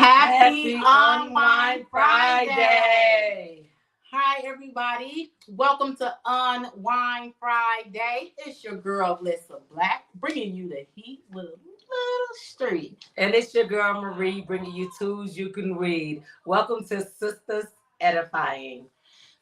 Happy Unwind Unwind Friday. Friday. Hi, everybody. Welcome to Unwind Friday. It's your girl, Lissa Black, bringing you the heat with a little street. And it's your girl Marie bringing you tools you can read. Welcome to Sisters Edifying.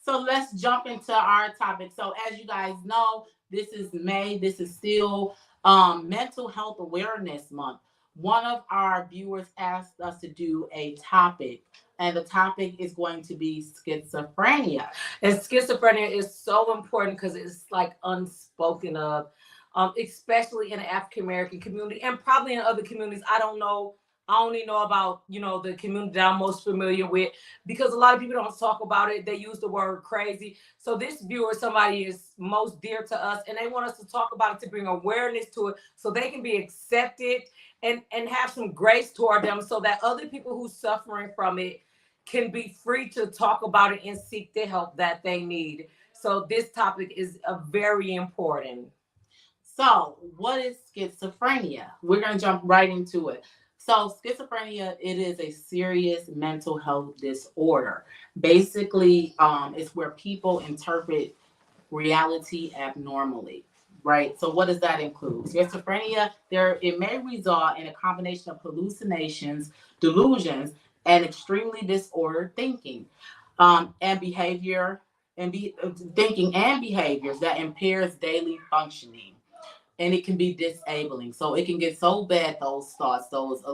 So let's jump into our topic. So as you guys know, this is May. This is still Mental Health Awareness Month. One of our viewers asked us to do a topic, and the topic is going to be schizophrenia. And schizophrenia is so important because it's like unspoken of, especially in the African American community and probably in other communities. I don't know. I only know about, the community that I'm most familiar with because a lot of people don't talk about it. They use the word crazy. So this viewer, somebody is most dear to us and they want us to talk about it to bring awareness to it so they can be accepted and have some grace toward them so that other people who's suffering from it can be free to talk about it and seek the help that they need. So this topic is a very important. So, what is schizophrenia? We're going to jump right into it. So, schizophrenia, it is a serious mental health disorder. Basically, it's where people interpret reality abnormally, right? So, what does that include? Schizophrenia, it may result in a combination of hallucinations, delusions, and extremely disordered thinking, and behavior, thinking and behaviors that impairs daily functioning, and it can be disabling. So it can get so bad, those thoughts, those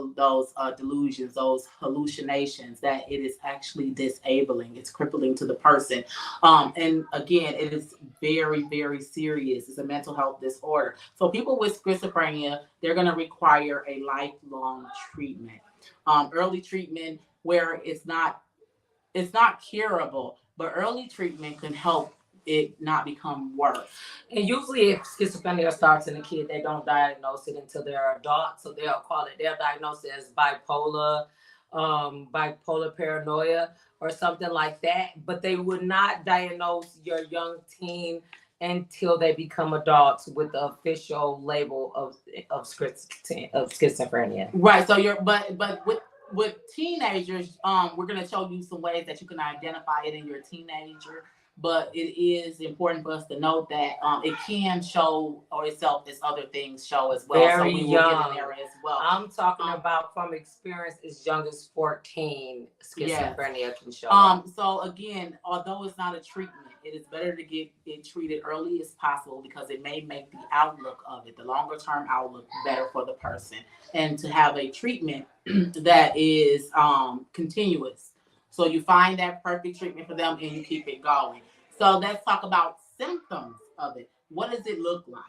delusions, those hallucinations, that it is actually disabling. It's crippling to the person. And again, it is very, very serious. It's a mental health disorder. So people with schizophrenia, they're going to require a lifelong treatment. Early treatment where it's not curable, but early treatment can help it not become worse. And usually, if schizophrenia starts in a kid, they don't diagnose it until they're adults. So they'll diagnose it as bipolar paranoia, or something like that. But they would not diagnose your young teen until they become adults with the official label of schizophrenia. Right. So but with teenagers, we're going to show you some ways that you can identify it in your teenager. But it is important for us to note that it can show or itself as other things show as well. Very so we will young. get in there as well. I'm talking about from experience as young as 14, schizophrenia can show. So again, although it's not a treatment, it is better to get it treated early as possible because it may make the outlook of it, the longer term outlook, better for the person, and to have a treatment that is continuous. So you find that perfect treatment for them and you keep it going. So let's talk about symptoms of it. What does it look like?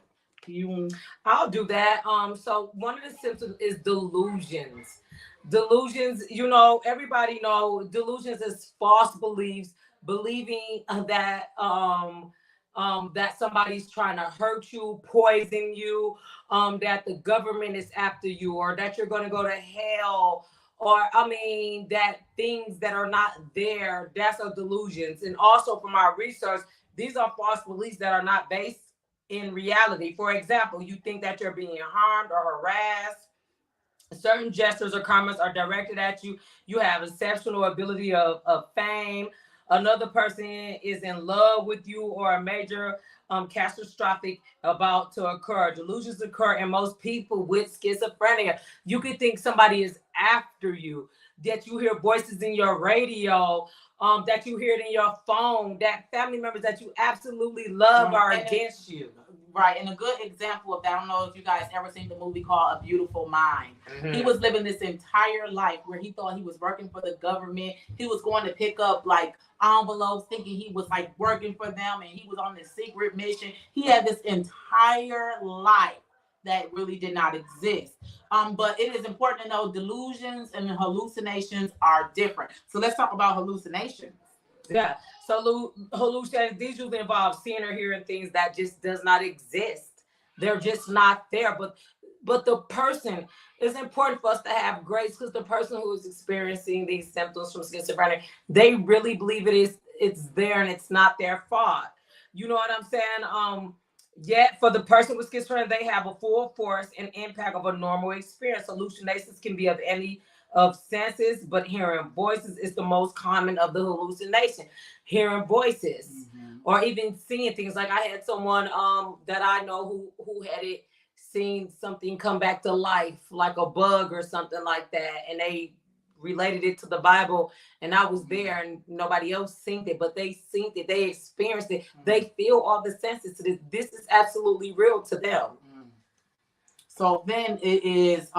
I'll do that. So one of the symptoms is delusions. Delusions, everybody know delusions is false beliefs, believing that somebody's trying to hurt you, poison you, that the government is after you, or that you're going to go to hell, or that things that are not there. That's a delusions. And also from our research, these are false beliefs that are not based in reality. For example, you think that you're being harmed or harassed. Certain gestures or comments are directed at you. You have exceptional ability of fame. Another person is in love with you, or a major catastrophic about to occur. Delusions occur in most people with schizophrenia. You could think somebody is after you, that you hear voices in your radio, that you hear it in your phone, that family members that you absolutely love are against you. Right. And a good example of that, I don't know if you guys ever seen the movie called A Beautiful Mind. Mm-hmm. He was living this entire life where he thought he was working for the government. He was going to pick up like envelopes thinking he was like working for them, and he was on this secret mission. He had this entire life that really did not exist. But it is important to know delusions and hallucinations are different. So let's talk about hallucinations. Yeah. So hallucinations, these usually involve seeing or hearing things that just does not exist. They're just not there. But the person, it's important for us to have grace, because the person who is experiencing these symptoms from schizophrenia, they really believe it's there and it's not their fault. You know what I'm saying? Yet for the person with schizophrenia, they have a full force and impact of a normal experience. Hallucinations can be of any of senses, but hearing voices is the most common of the hallucination. Hearing voices or even seeing things. Like I had someone that I know who had it seen something come back to life, like a bug or something like that, and they related it to the Bible, and I was there and nobody else seen it, but they seen it, they experienced it, they feel all the senses to this. This is absolutely real to them. So then it is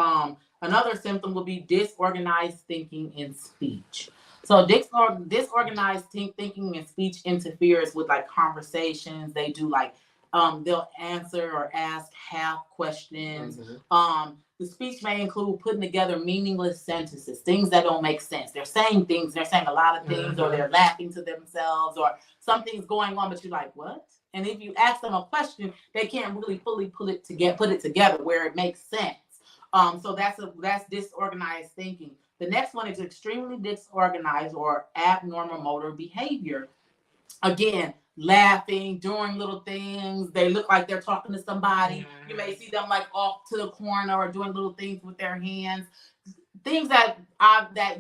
another symptom would be disorganized thinking and speech. So disorganized thinking and speech interferes with like conversations. They do like they'll answer or ask half questions. The speech may include putting together meaningless sentences, things that don't make sense. They're saying things, they're saying a lot of things, or they're laughing to themselves, or something's going on, but you're like, what? And if you ask them a question, they can't really fully put it together where it makes sense. So that's disorganized thinking. The next one is extremely disorganized or abnormal motor behavior. Again, laughing, doing little things. They look like they're talking to somebody. You may see them like off to the corner or doing little things with their hands. Things that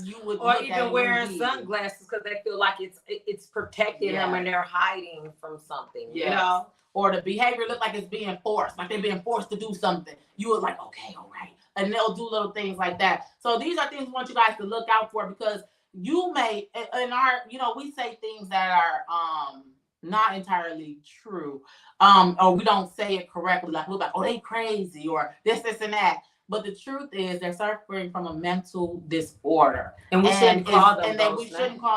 you would or look even at wearing sunglasses because they feel like it's protecting them and they're hiding from something. You know, or the behavior look like it's being forced, like they're being forced to do something. You were like, okay, all right, and they'll do little things like that. So these are things we want you guys to look out for, because you may in our, we say things that are not entirely true, or we don't say it correctly. Like we're like, oh, they crazy, or this and that. But the truth is, they're suffering from a mental disorder, and we shouldn't call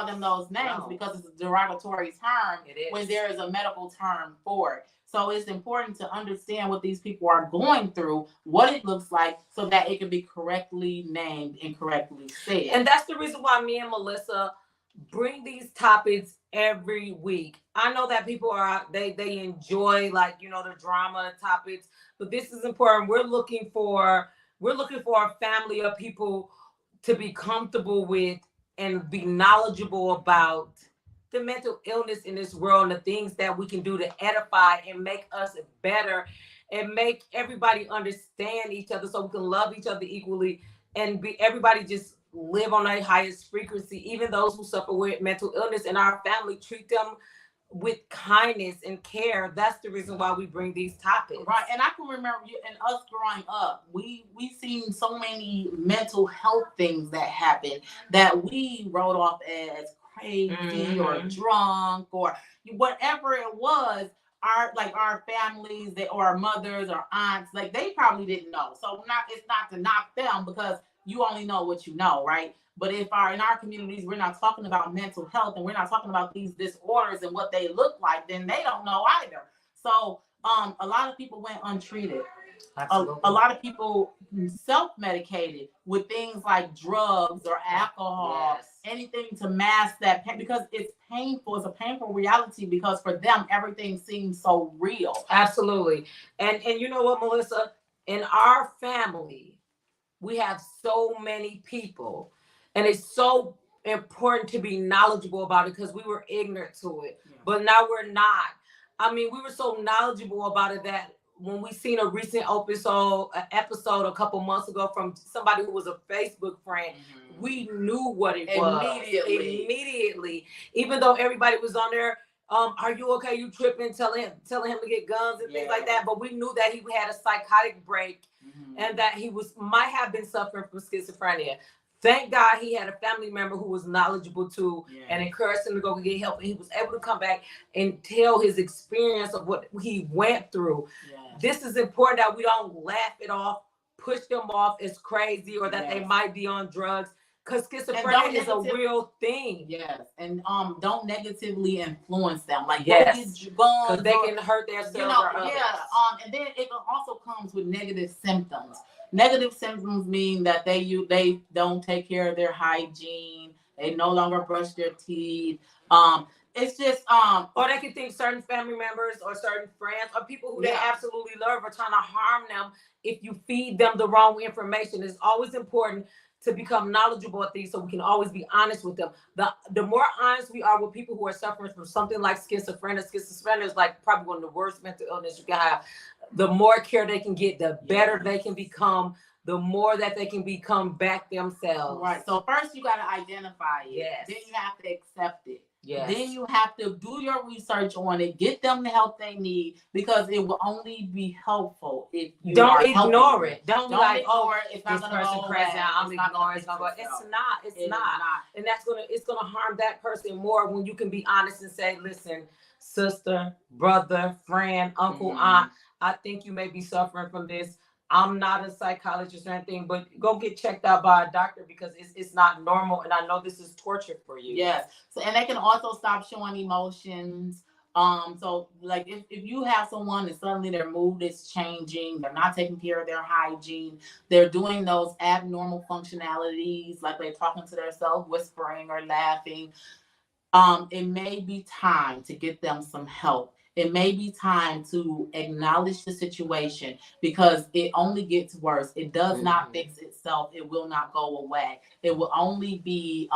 them those names because it's a derogatory term when there is a medical term for it. So it's important to understand what these people are going through, what it looks like, so that it can be correctly named and correctly said. And that's the reason why me and Melissa bring these topics every week. I know that people they enjoy the drama topics, but this is important. We're looking for a family of people to be comfortable with and be knowledgeable about the mental illness in this world and the things that we can do to edify and make us better and make everybody understand each other so we can love each other equally and be everybody just live on a highest frequency. Even those who suffer with mental illness in our family, treat them with kindness and care. That's the reason why we bring these topics. Right. And I can remember you and us growing up, we've seen so many mental health things that happened that we wrote off as crazy or drunk or whatever it was. Our families or our mothers or aunts, like they probably didn't know. So it's not to knock them, because you only know what you know, right? But in our communities, we're not talking about mental health and we're not talking about these disorders and what they look like, then they don't know either. So a lot of people went untreated. A lot of people self-medicated with things like drugs or alcohol, anything to mask that pain, because it's painful. It's a painful reality, because for them, everything seems so real. Absolutely. And you know what, Melissa? In our family, we have so many people, and it's so important to be knowledgeable about it because we were ignorant to it, but now we're not. I mean, we were so knowledgeable about it that when we seen a recent episode a couple months ago from somebody who was a Facebook friend, we knew what it was immediately. Even though everybody was on there, are you okay? You tripping? Telling him to get guns and things like that. But we knew that he had a psychotic break and that he might have been suffering from schizophrenia. Thank God he had a family member who was knowledgeable too and encouraged him to go get help. And he was able to come back and tell his experience of what he went through. This is important that we don't laugh it off, push them off as crazy or that they might be on drugs. Because schizophrenia is a real thing. Yes. And don't negatively influence them. Like, because they can hurt themselves or others. And then it also comes with negative symptoms. Negative symptoms mean that they don't take care of their hygiene. They no longer brush their teeth. It's just or they can think certain family members or certain friends or people who they absolutely love are trying to harm them if you feed them the wrong information. It's always important to become knowledgeable at these so we can always be honest with them. The more honest we are with people who are suffering from something like schizophrenia is like probably one of the worst mental illness you can have. The more care they can get, the better they can become, the more that they can become back themselves. Right. So first you got to identify it. Yes. Then you have to accept it. Yes. Then you have to do your research on it, get them the help they need, because it will only be helpful if you don't ignore it. Don't like, ignore it. It's this not person go crazy. away. I'm ignoring. It's gonna go. It's not. It's not. And it's gonna harm that person more when you can be honest and say, listen, sister, brother, friend, uncle, aunt, I think you may be suffering from this. I'm not a psychologist or anything, but go get checked out by a doctor because it's not normal. And I know this is torture for you. Yes. So, and they can also stop showing emotions. So like if you have someone and suddenly their mood is changing, they're not taking care of their hygiene, they're doing those abnormal functionalities, like they're talking to themselves, whispering or laughing, it may be time to get them some help. It may be time to acknowledge the situation because it only gets worse. It does not fix itself. It will not go away. It will only be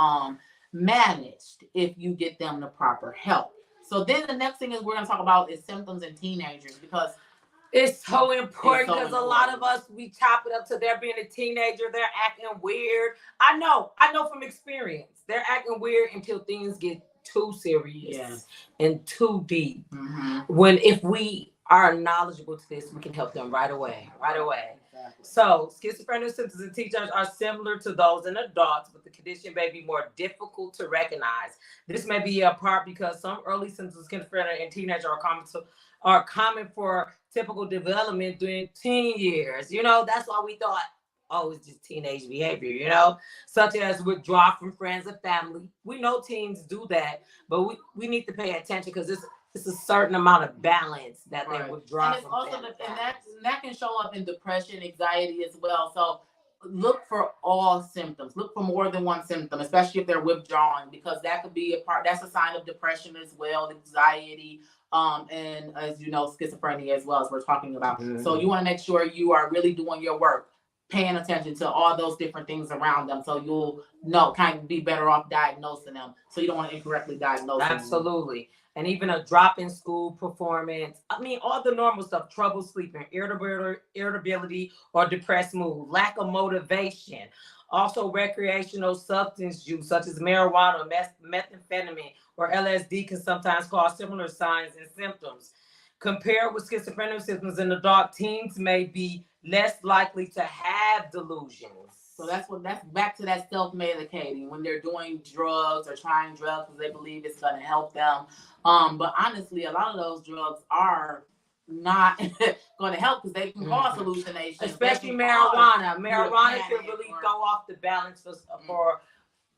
managed if you get them the proper help. So then the next thing is we're going to talk about is symptoms in teenagers, because it's so important because a lot of us, we chop it up to they're being a teenager, they're acting weird. I know from experience, they're acting weird until things get too serious and too deep. If we are knowledgeable to this, we can help them right away. Exactly. So schizophrenia symptoms in teenagers are similar to those in adults, but the condition may be more difficult to recognize. This may be a part because some early symptoms of schizophrenia in teenagers are common for typical development during teen years. That's why we thought, oh, it's just teenage behavior, such as withdraw from friends and family. We know teens do that, but we need to pay attention because it's a certain amount of balance that they withdraw and it's from also family. And that can show up in depression, anxiety as well. So look for all symptoms. Look for more than one symptom, especially if they're withdrawing, because that could be that's a sign of depression as well, anxiety, and as you know, schizophrenia as well, as we're talking about. So you want to make sure you are really doing your work, paying attention to all those different things around them, so you'll kind of be better off diagnosing them, so you don't want to incorrectly diagnose them. Absolutely. And even a drop in school performance. I mean, all the normal stuff, trouble sleeping, irritability or depressed mood, lack of motivation. Also, recreational substance use, such as marijuana, methamphetamine, or LSD can sometimes cause similar signs and symptoms. Compared with schizophrenia symptoms in adult, teens may be less likely to have delusions. So that's back to that self-medicating, when they're doing drugs or trying drugs because they believe it's going to help them. But honestly, a lot of those drugs are not going to help because they can cause hallucinations. Especially marijuana. Marijuana can really throw off the balance for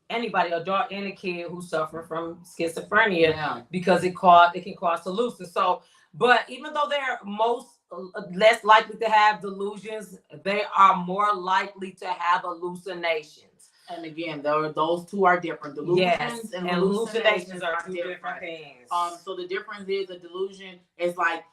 anybody, adult and a kid who suffer from schizophrenia, because it can cause hallucinations. So, but even though they're less likely to have delusions, they are more likely to have hallucinations. And again, those two are different. Delusions and hallucinations are two different things. So the difference is a delusion is like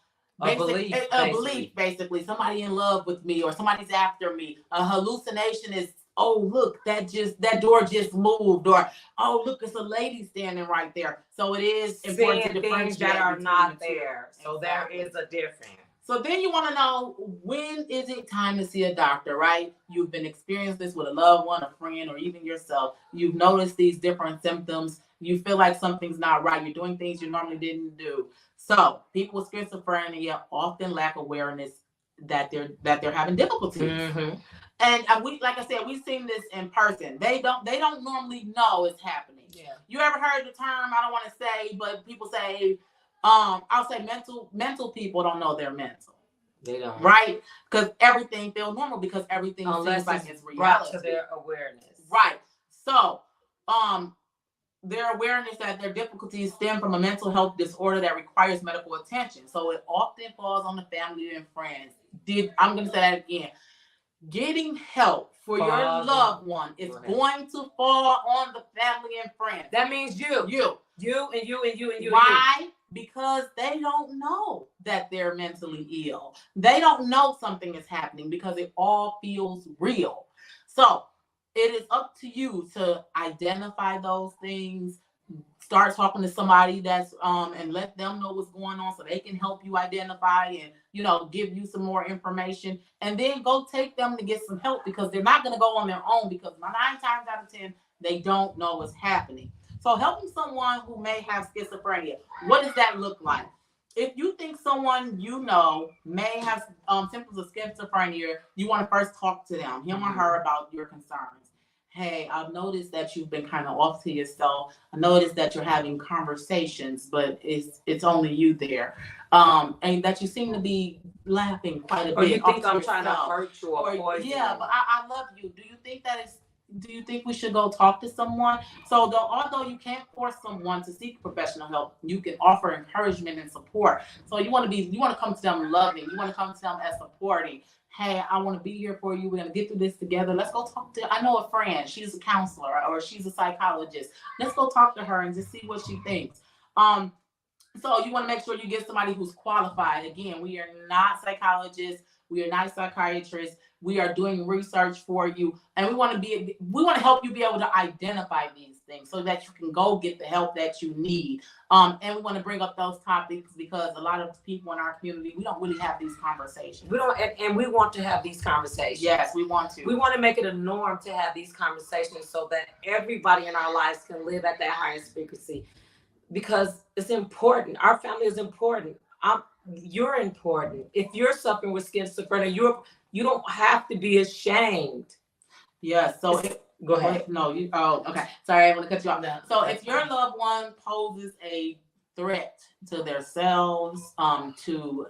a belief, basically. Somebody in love with me or somebody's after me. A hallucination is, oh, look, that door just moved, or oh, look, it's a lady standing right there. So it is important to differentiate things that are not there. So there is a difference. So then you want to know, when is it time to see a doctor, right? You've been experiencing this with a loved one, a friend, or even yourself. You've noticed these different symptoms. You feel like something's not right. You're doing things you normally didn't do. So people with schizophrenia often lack awareness that they're having difficulties. And we, like I said, we've seen this in person. They don't normally know it's happening. Yeah. You ever heard the term? I don't want to say, but people say, I'll say mental people don't know they're mental. They don't. Right? Because everything feels normal because everything seems like it's reality. Brought to their awareness. Right. So, their awareness that their difficulties stem from a mental health disorder that requires medical attention. So it often falls on the family and friends. I'm going to say that again. Getting help for your loved one is going to fall on the family and friends. That means you. You. Why? Because they don't know that they're mentally ill. They don't know something is happening because it all feels real. So it is up to you to identify those things, start talking to somebody that's and let them know what's going on so they can help you identify and give you some more information, and then go take them to get some help, because they're not going to go on their own, because 9 times out of 10 they don't know what's happening. So helping someone who may have schizophrenia, what does that look like? If you think someone may have symptoms of schizophrenia, you want to first talk to them, him or her, about your concerns. Hey, I've noticed that you've been kind of off to yourself. I noticed that you're having conversations, but it's only you there, and that you seem to be laughing quite a bit. Or you think I'm yourself. trying to hurt you or poison you? Yeah, but I love you. Do you think we should go talk to someone? So although you can't force someone to seek professional help, you can offer encouragement and support. So you want to come to them loving. You want to come to them as supporting. Hey, I want to be here for you. We're going to get through this together. Let's go talk I know a friend. She's a counselor or she's a psychologist. Let's go talk to her and just see what she thinks. So you want to make sure you get somebody who's qualified. Again, we are not psychologists. We are not psychiatrists. We are doing research for you, and we want to help you be able to identify these things so that you can go get the help that you need. And we want to bring up those topics because a lot of people in our community, we don't really have these conversations. We don't, and we want to have these conversations. Yes, we want to. We want to make it a norm to have these conversations so that everybody in our lives can live at that highest frequency, because it's important. Our family is important. You're important. If you're suffering with schizophrenia, you don't have to be ashamed. Yes. So go ahead. No, you. Oh, okay. Sorry, I want to cut you off. So if your loved one poses a threat to themselves, to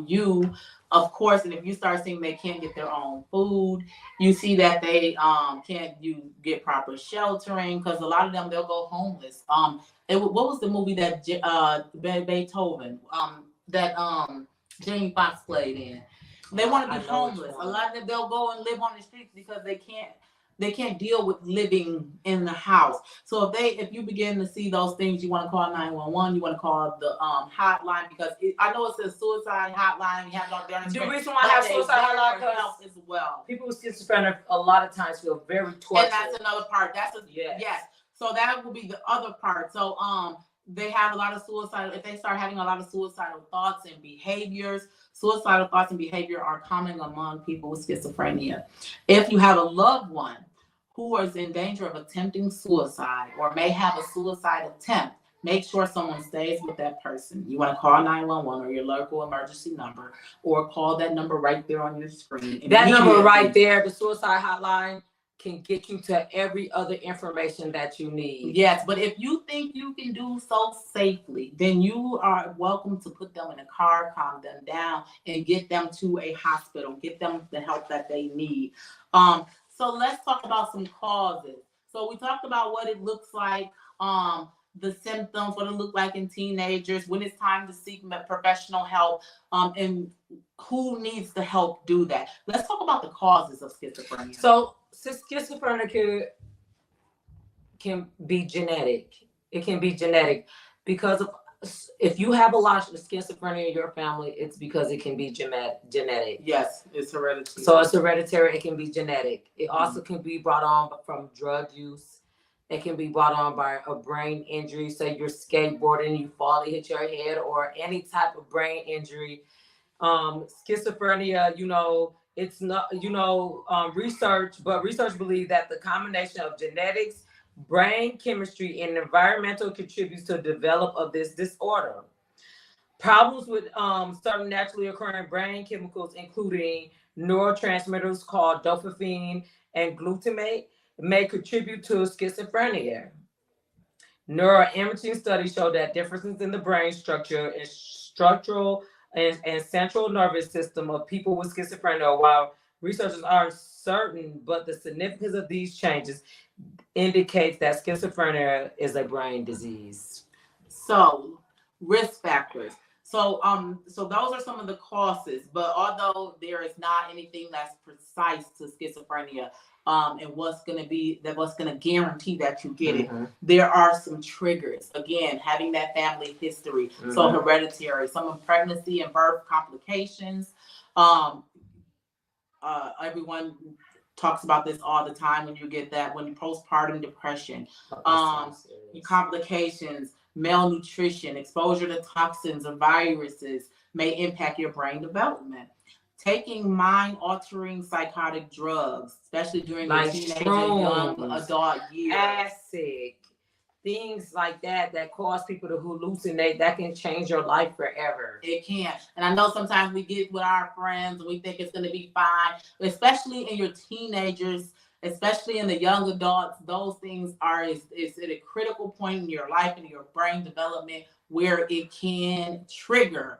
you, of course, and if you start seeing they can't get their own food, you see that they can't get proper sheltering, because a lot of them, they'll go homeless. What was the movie that Beethoven that Jamie Foxx played in? They want to be homeless. A lot of them, they'll go and live on the streets because they can't deal with living in the house. So if you begin to see those things, you want to call 911. You want to call the hotline, because I know it says suicide hotline. You have it on there. The reason why I have suicide hotline help as well. People with schizophrenia a lot of times feel very tortured. And that's another part. Yes. So that will be the other part. So they have a lot of suicidal. If they start having a lot of suicidal thoughts and behaviors, suicidal thoughts and behavior are common among people with schizophrenia. If you have a loved one who is in danger of attempting suicide or may have a suicide attempt, make sure someone stays with that person. You want to call 911 or your local emergency number, or call that number right there on your screen. That number right there, the suicide hotline, can get you to every other information that you need. Yes, but if you think you can do so safely, then you are welcome to put them in a car, calm them down, and get them to a hospital, get them the help that they need. So let's talk about some causes. So we talked about what it looks like, the symptoms, what it looks like in teenagers, when it's time to seek professional help, and who needs to help do that. Let's talk about the causes of schizophrenia. So schizophrenia can be genetic. It can be genetic because if you have a lot of schizophrenia in your family, it's because it can be genetic. Yes, it's hereditary. So it's hereditary. It can be genetic. It also can be brought on from drug use. It can be brought on by a brain injury. Say you're skateboarding, you fall, and hit your head, or any type of brain injury. Schizophrenia, it's not, research believes that the combination of genetics, brain chemistry, and environmental contributes to the develop of this disorder. Problems with certain naturally occurring brain chemicals, including neurotransmitters called dopamine and glutamate, may contribute to schizophrenia. Neuroimaging studies show that differences in the brain structure and structural and central nervous system of people with schizophrenia, while researchers aren't certain, but the significance of these changes indicates that schizophrenia is a brain disease. So, risk factors. So those are some of the causes, but although there is not anything that's precise to schizophrenia, and what's going to guarantee that you get it, there are some triggers. Again, having that family history, so hereditary, some of pregnancy and birth complications. Everyone talks about this all the time when you get that, when postpartum depression, complications, malnutrition, exposure to toxins or viruses may impact your brain development. Taking mind-altering psychotic drugs, especially during your like teenage and young shrooms, adult years, acid, things like that cause people to hallucinate, that can change your life forever. It can. And I know sometimes we get with our friends and we think it's going to be fine, especially in your teenagers, especially in the young adults. Those things are is at a critical point in your life and your brain development where it can trigger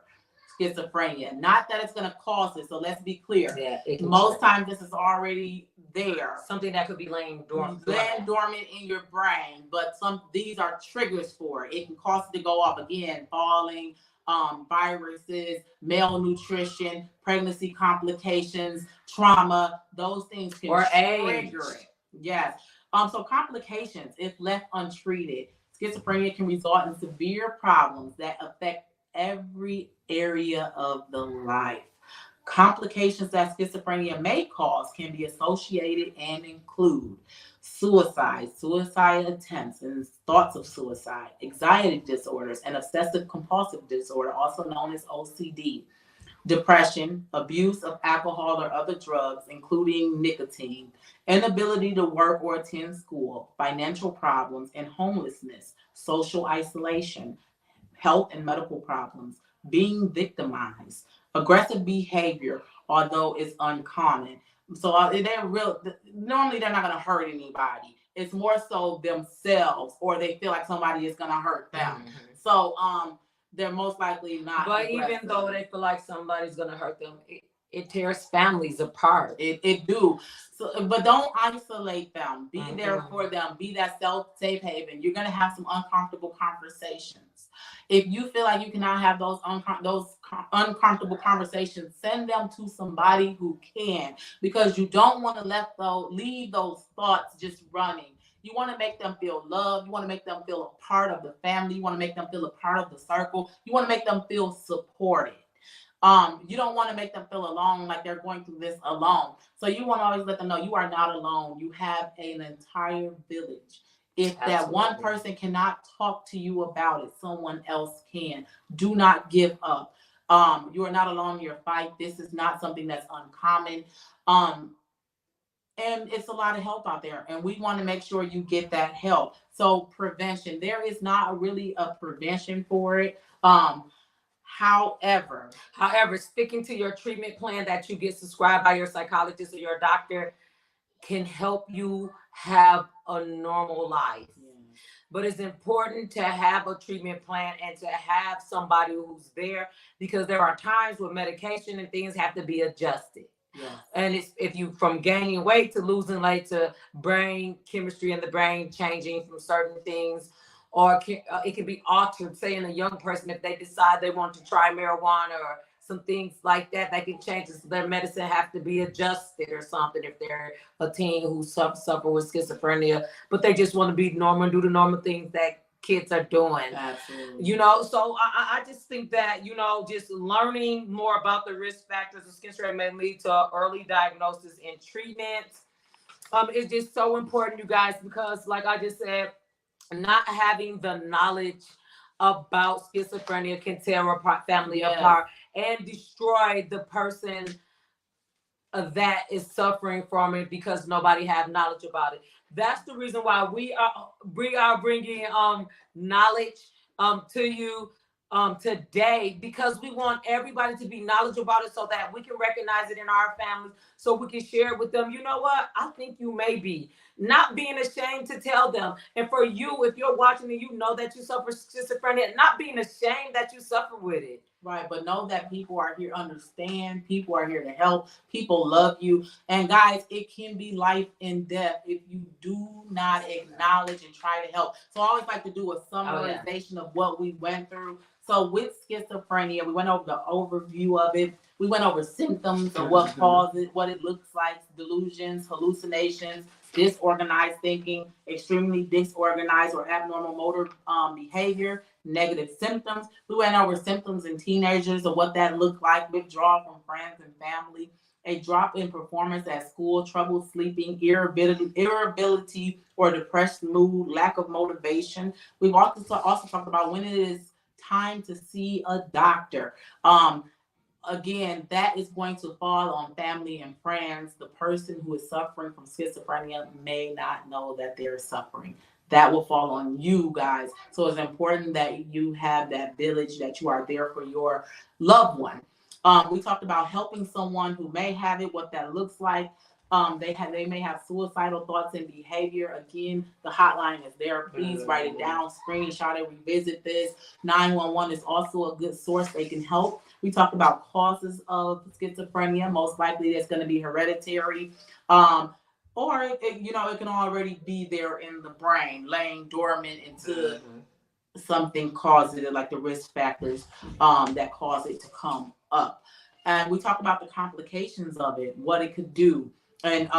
schizophrenia. Not that it's going to cause it. So let's be clear. Yeah, most times this is already there. Something that could be laying dormant in your brain, but these are triggers for it. It can cause it to go off again, falling, viruses, malnutrition, pregnancy complications, trauma. Those things can trigger it. Yes. So complications, if left untreated, schizophrenia can result in severe problems that affect every area of the life. Complications that schizophrenia may cause can be associated and include suicide attempts and thoughts of suicide, anxiety disorders, and obsessive compulsive disorder, also known as OCD, depression, abuse of alcohol or other drugs, including nicotine, inability to work or attend school, financial problems, and homelessness, social isolation, health and medical problems, being victimized, aggressive behavior, although it's uncommon. So normally they're not going to hurt anybody. It's more so themselves, or they feel like somebody is going to hurt them. Mm-hmm. So they're most likely not. But aggressive. Even though they feel like somebody's going to hurt them, it tears families apart. It do. So, but don't isolate them. Be there for them. Be that safe haven. You're going to have some uncomfortable conversations. If you feel like you cannot have those uncomfortable conversations, send them to somebody who can, because you don't want to leave those thoughts just running. You want to make them feel loved. You want to make them feel a part of the family. You want to make them feel a part of the circle. You want to make them feel supported. You don't want to make them feel alone, like they're going through this alone. So you want to always let them know you are not alone. You have an entire village. If that one person cannot talk to you about it, someone else can. Do not give up. You are not alone in your fight. This is not something that's uncommon. And it's a lot of help out there, and we want to make sure you get that help. So prevention, there is not really a prevention for it. However, sticking to your treatment plan that you get subscribed by your psychologist or your doctor can help you have a normal life. Yeah. But it's important to have a treatment plan and to have somebody who's there, because there are times where medication and things have to be adjusted. Yes. And it's if you from gaining weight to losing weight to brain chemistry in the brain changing from certain things, or it can be altered. Say in a young person, if they decide they want to try marijuana or some things like that, they can change this. Their medicine have to be adjusted or something if they're a teen who suffer with schizophrenia, but they just want to be normal and do the normal things that kids are doing. Absolutely. So I just think that, just learning more about the risk factors of schizophrenia may lead to early diagnosis and treatment. It's just so important, you guys, because like I just said, not having the knowledge about schizophrenia can tear a family apart and destroy the person that is suffering from it, because nobody have knowledge about it. That's the reason why we are bringing knowledge to you today, because we want everybody to be knowledgeable about it so that we can recognize it in our families, so we can share it with them. You know what? I think you may be. Not being ashamed to tell them. And for you, if you're watching and you know that you suffer schizophrenia, not being ashamed that you suffer with it. Right, but know that people are here to understand. People are here to help. People love you. And guys, it can be life and death if you do not acknowledge and try to help. So I always like to do a summarization of what we went through. So with schizophrenia, we went over the overview of it. We went over symptoms of what causes it, what it looks like, delusions, hallucinations, disorganized thinking, extremely disorganized or abnormal motor behavior, negative symptoms. We went over symptoms in teenagers of what that looked like, withdrawal from friends and family, a drop in performance at school, trouble sleeping, irritability or depressed mood, lack of motivation. We've also talked about when it is time to see a doctor. Again, that is going to fall on family and friends. The person who is suffering from schizophrenia may not know that they're suffering. That will fall on you guys. So it's important that you have that village, that you are there for your loved one. We talked about helping someone who may have it, what that looks like. They may have suicidal thoughts and behavior. Again, the hotline is there. Please write it down, screenshot it, revisit this. 911 is also a good source. They can help. We talked about causes of schizophrenia. Most likely, it's going to be hereditary, or it can already be there in the brain, laying dormant until something causes it, like the risk factors that cause it to come up. And we talk about the complications of it, what it could do, and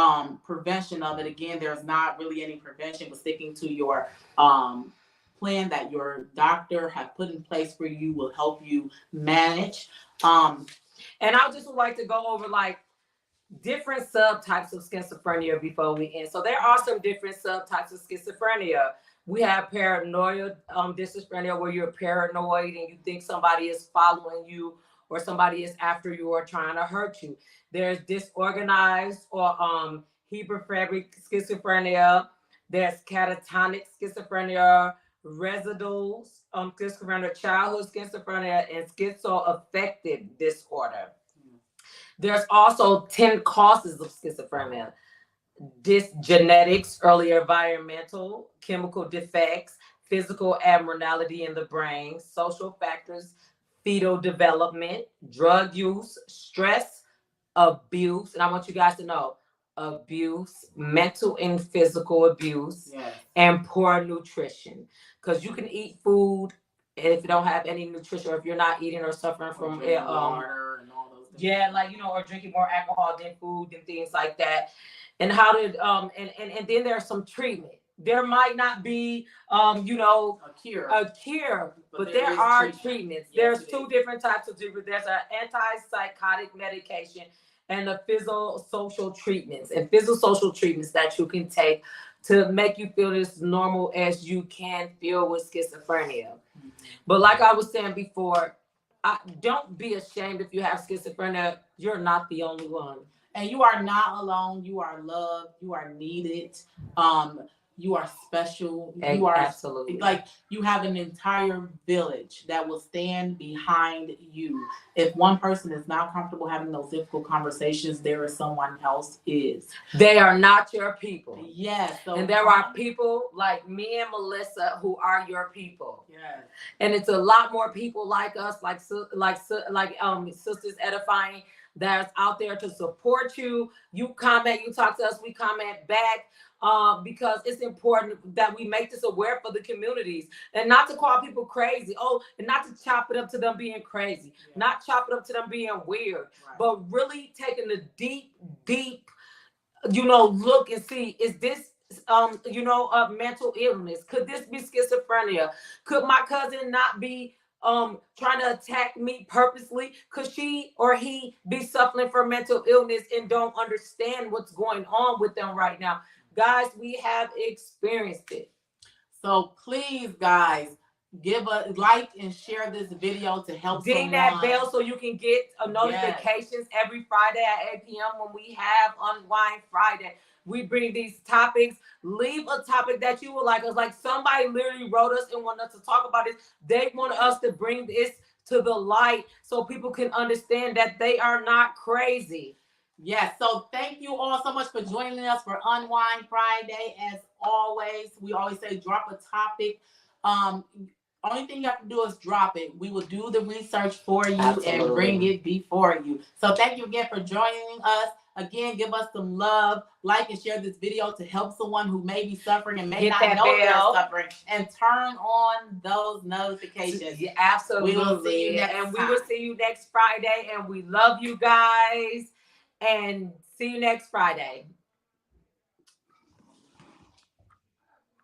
prevention of it. Again, there's not really any prevention, but sticking to your plan that your doctor has put in place for you will help you manage. And I just would like to go over like different subtypes of schizophrenia before we end. So there are some different subtypes of schizophrenia. We have paranoid schizophrenia, where you're paranoid and you think somebody is following you or somebody is after you or trying to hurt you. There's disorganized or hyperphagic schizophrenia. There's catatonic schizophrenia, residual schizophrenia, childhood schizophrenia, and schizoaffective disorder. There's also 10 causes of schizophrenia. Genetics, early environmental, chemical defects, physical abnormality in the brain, social factors, fetal development, drug use, stress, abuse. And I want you guys to know, abuse, mental and physical abuse, and poor nutrition. Because you can eat food, and if you don't have any nutrition, or if you're not eating or suffering from water and all those things. Yeah, like, or drinking more alcohol than food and things like that. And how did and then there's some treatment. There might not be a cure, but there are treatments. Yes, there's two different types of treatment. There's an antipsychotic medication and the physiosocial treatments. And physiosocial treatments that you can take to make you feel as normal as you can feel with schizophrenia. Mm-hmm. But like I was saying before, don't be ashamed if you have schizophrenia. You're not the only one. And you are not alone. You are loved. You are needed. You are special. You are absolutely, like, you have an entire village that will stand behind you. If one person is not comfortable having those difficult conversations, there is someone else is. They are not your people. Yes. So, and there are people like me and Melissa who are your people. Yes. And it's a lot more people like us, like Sisters Edifying, that's out there to support you. You comment, you talk to us, we comment back. Because it's important that we make this aware for the communities, and not to call people crazy. And not to chop it up to them being crazy, not chop it up to them being weird, but really taking a deep, look and see, is this, a mental illness? Could this be schizophrenia? Could my cousin not be trying to attack me purposely? Could she or he be suffering from mental illness and don't understand what's going on with them right now? Guys, we have experienced it. So please, guys, give a like and share this video to help ding that bell so you can get notifications every Friday at 8 p.m. when we have Unwind Friday. We bring these topics. Leave a topic that you would like us. Like, somebody literally wrote us and wanted us to talk about this. They want us to bring this to the light so people can understand that they are not crazy. Yes, so thank you all so much for joining us for Unwind Friday. As always, we always say drop a topic. Only thing you have to do is drop it. We will do the research for you and bring it before you. So thank you again for joining us. Again, give us some love. Like and share this video to help someone who may be suffering and may not know they're suffering. And turn on those notifications. Yeah, absolutely. We will see you next time. We will see you next Friday. And we love you guys. And see you next Friday.